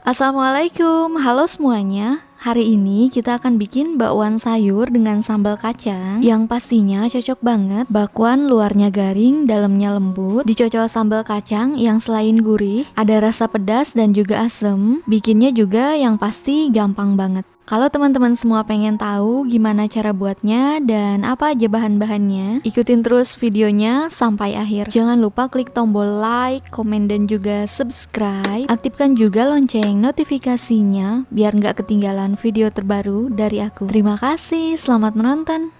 Assalamualaikum, halo semuanya. Hari ini kita akan bikin bakwan sayur dengan sambal kacang yang pastinya cocok banget. Bakwan luarnya garing, dalamnya lembut, dicocol sambal kacang yang selain gurih, ada rasa pedas dan juga asem. Bikinnya juga yang pasti gampang banget. Kalau teman-teman semua pengen tahu gimana cara buatnya dan apa aja bahan-bahannya, ikutin terus videonya sampai akhir. Jangan lupa klik tombol like, komen, dan juga subscribe. Aktifkan juga lonceng notifikasinya biar nggak ketinggalan video terbaru dari aku. Terima kasih, selamat menonton.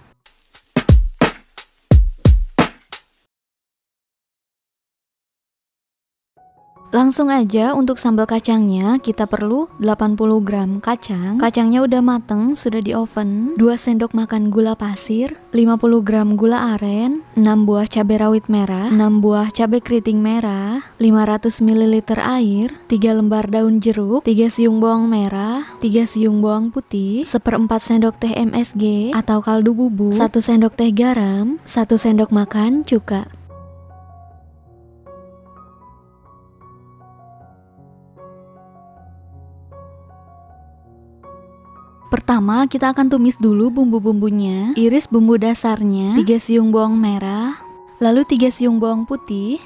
Langsung aja untuk sambal kacangnya kita perlu 80 gram kacang. Kacangnya udah mateng, sudah di oven. 2 sendok makan gula pasir, 50 gram gula aren, 6 buah cabai rawit merah, 6 buah cabai keriting merah, 500 ml air, 3 lembar daun jeruk, 3 siung bawang merah, 3 siung bawang putih, 1/4 sendok teh MSG atau kaldu bubuk, 1 sendok teh garam, 1 sendok makan cuka. Pertama, kita akan tumis dulu bumbu-bumbunya. Iris bumbu dasarnya, 3 siung bawang merah, lalu 3 siung bawang putih,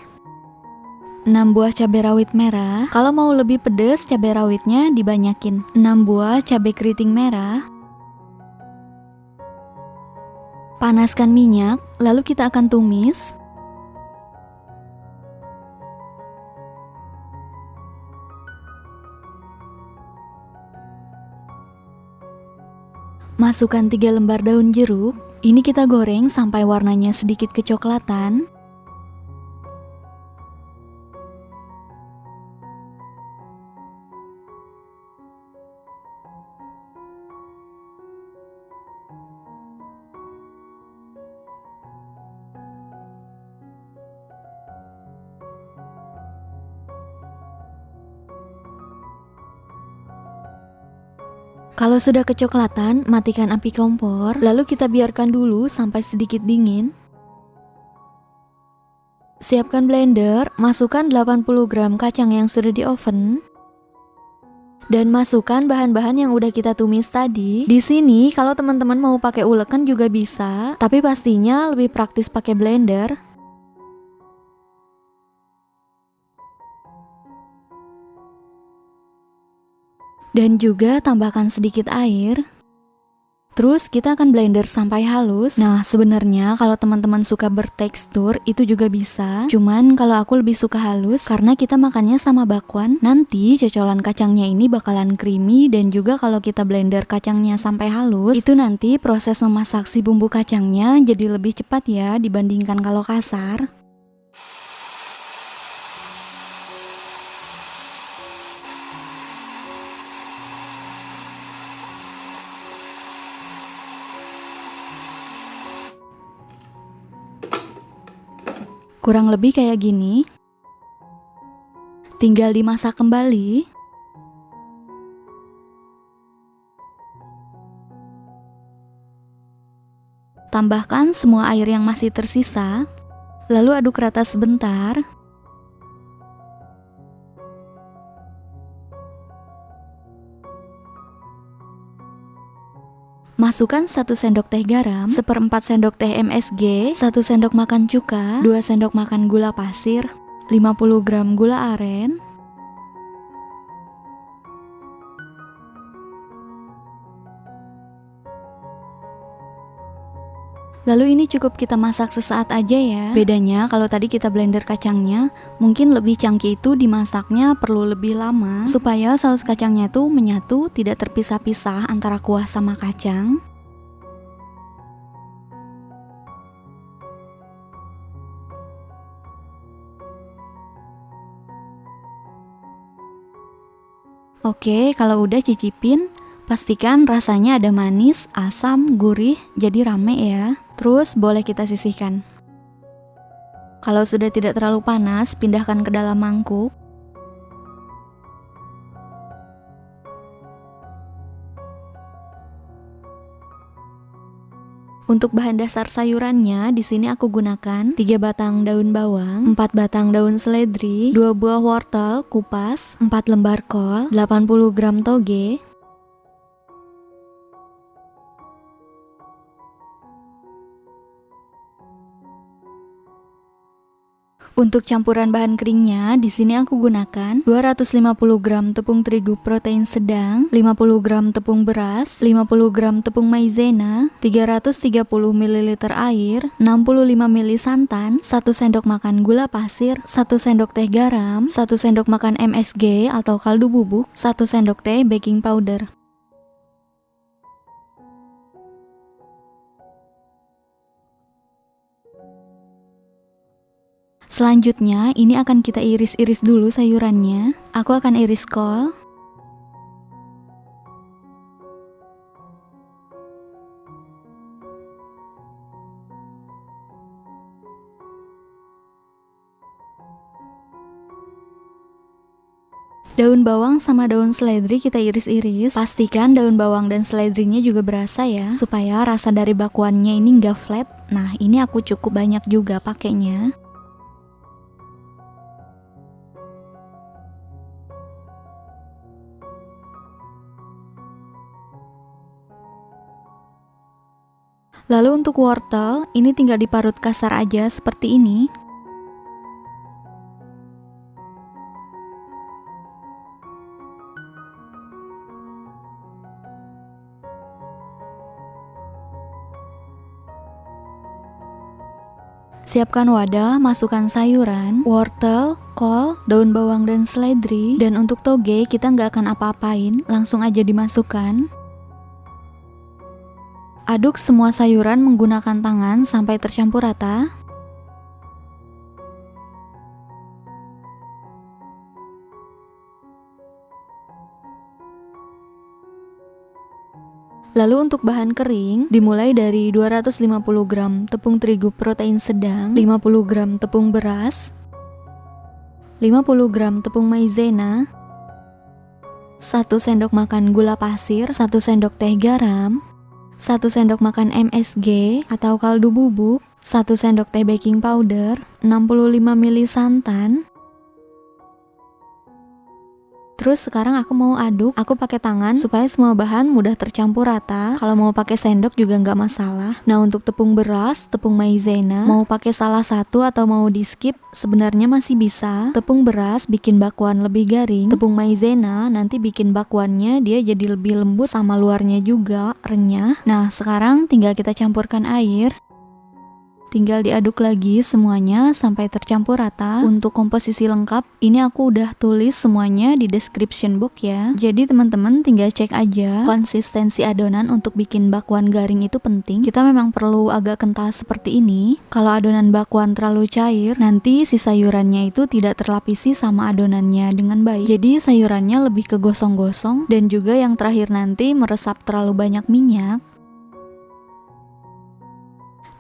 6 buah cabai rawit merah. Kalau mau lebih pedas, cabai rawitnya dibanyakin. 6 buah cabai keriting merah. Panaskan minyak, lalu kita akan tumis. Masukkan 3 lembar daun jeruk. Ini kita goreng sampai warnanya sedikit kecoklatan. Kalau sudah kecoklatan, matikan api kompor, lalu kita biarkan dulu sampai sedikit dingin. Siapkan blender, masukkan 80 gram kacang yang sudah di oven. Dan masukkan bahan-bahan yang udah kita tumis tadi. Di sini kalau teman-teman mau pakai ulekan juga bisa, tapi pastinya lebih praktis pakai blender. Dan juga tambahkan sedikit air. Terus kita akan blender sampai halus. Nah, sebenarnya kalau teman-teman suka bertekstur itu juga bisa. Cuman kalau aku lebih suka halus karena kita makannya sama bakwan. Nanti cocolan kacangnya ini bakalan creamy dan juga kalau kita blender kacangnya sampai halus, itu nanti proses memasak si bumbu kacangnya jadi lebih cepat ya dibandingkan kalau kasar. Kurang lebih kayak gini. Tinggal dimasak kembali. Tambahkan semua air yang masih tersisa. Lalu aduk rata sebentar. Masukkan 1 sendok teh garam, 1/4 sendok teh MSG, 1 sendok makan cuka, 2 sendok makan gula pasir, 50 gram gula aren, lalu ini cukup kita masak sesaat aja ya. Bedanya kalau tadi kita blender kacangnya, mungkin lebih cangkih itu dimasaknya perlu lebih lama supaya saus kacangnya tuh menyatu, tidak terpisah-pisah antara kuah sama kacang. Oke, kalau udah cicipin, pastikan rasanya ada manis, asam, gurih, jadi rame ya. Terus boleh kita sisihkan. Kalau sudah tidak terlalu panas, pindahkan ke dalam mangkuk. Untuk bahan dasar sayurannya, di sini aku gunakan 3 batang daun bawang, 4 batang daun seledri, 2 buah wortel kupas, 4 lembar kol, 80 gram toge. Untuk campuran bahan keringnya, di sini aku gunakan 250 gram tepung terigu protein sedang, 50 gram tepung beras, 50 gram tepung maizena, 330 ml air, 65 ml santan, 1 sendok makan gula pasir, 1 sendok teh garam, 1 sendok makan MSG atau kaldu bubuk, 1 sendok teh baking powder. Selanjutnya, ini akan kita iris-iris dulu sayurannya. Aku akan iris kol. Daun bawang sama daun seledri kita iris-iris. Pastikan daun bawang dan seledrinya juga berasa ya, supaya rasa dari bakwannya ini nggak flat. Nah, ini aku cukup banyak juga pakainya. Lalu untuk wortel, ini tinggal diparut kasar aja seperti ini. Siapkan wadah, masukkan sayuran, wortel, kol, daun bawang dan seledri. Dan untuk toge kita nggak akan apa-apain, langsung aja dimasukkan. Aduk semua sayuran menggunakan tangan sampai tercampur rata. Lalu untuk bahan kering, dimulai dari 250 gram tepung terigu protein sedang, 50 gram tepung beras, 50 gram tepung maizena, 1 sendok makan gula pasir, 1 sendok teh garam, 1 sendok makan MSG atau kaldu bubuk, 1 sendok teh baking powder, 65 ml santan. Terus sekarang aku mau aduk, aku pakai tangan supaya semua bahan mudah tercampur rata. Kalau mau pakai sendok juga nggak masalah. Nah, untuk tepung beras, tepung maizena, mau pakai salah satu atau mau di skip, sebenarnya masih bisa. Tepung beras bikin bakwan lebih garing, tepung maizena nanti bikin bakwannya dia jadi lebih lembut sama luarnya juga renyah. Nah, sekarang tinggal kita campurkan air. Tinggal diaduk lagi semuanya sampai tercampur rata. Untuk komposisi lengkap, ini aku udah tulis semuanya di description box ya. Jadi teman-teman tinggal cek aja. Konsistensi adonan untuk bikin bakwan garing itu penting. Kita memang perlu agak kental seperti ini. Kalau adonan bakwan terlalu cair, nanti si sayurannya itu tidak terlapisi sama adonannya dengan baik. Jadi sayurannya lebih ke gosong-gosong, dan juga yang terakhir nanti meresap terlalu banyak minyak.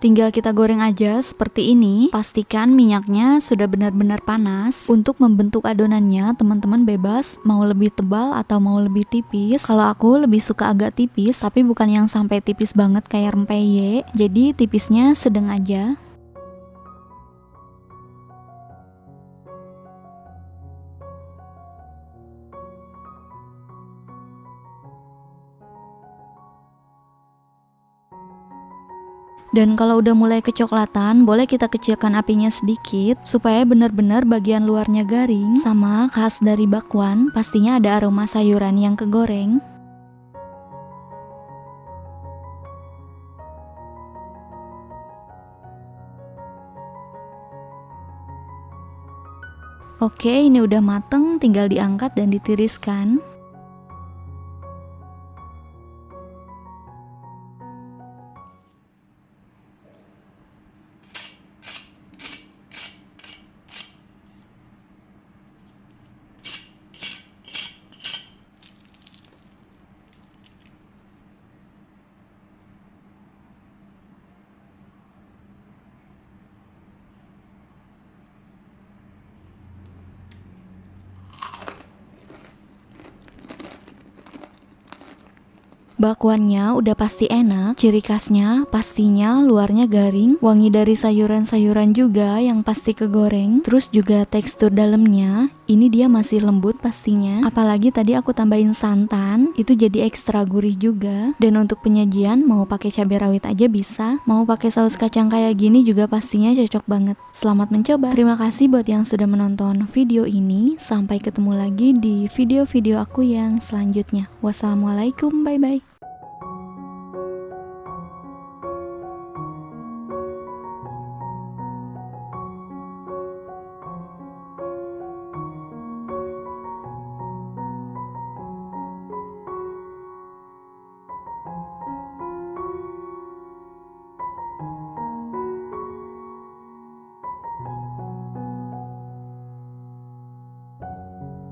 Tinggal kita goreng aja seperti ini. Pastikan minyaknya sudah benar-benar panas. Untuk membentuk adonannya, teman-teman bebas mau lebih tebal atau mau lebih tipis. Kalau aku lebih suka agak tipis, tapi bukan yang sampai tipis banget kayak rempeyek. Jadi tipisnya sedang aja. Dan kalau udah mulai kecoklatan, boleh kita kecilkan apinya sedikit supaya benar-benar bagian luarnya garing. Sama khas dari bakwan, pastinya ada aroma sayuran yang kegoreng. Oke, ini udah mateng, tinggal diangkat dan ditiriskan. Bakwannya udah pasti enak, ciri khasnya pastinya luarnya garing, wangi dari sayuran-sayuran juga yang pasti kegoreng, terus juga tekstur dalamnya ini dia masih lembut pastinya. Apalagi tadi aku tambahin santan, itu jadi ekstra gurih juga. Dan untuk penyajian mau pakai cabai rawit aja bisa, mau pakai saus kacang kayak gini juga pastinya cocok banget. Selamat mencoba. Terima kasih buat yang sudah menonton video ini. Sampai ketemu lagi di video-video aku yang selanjutnya. Wassalamualaikum, bye bye.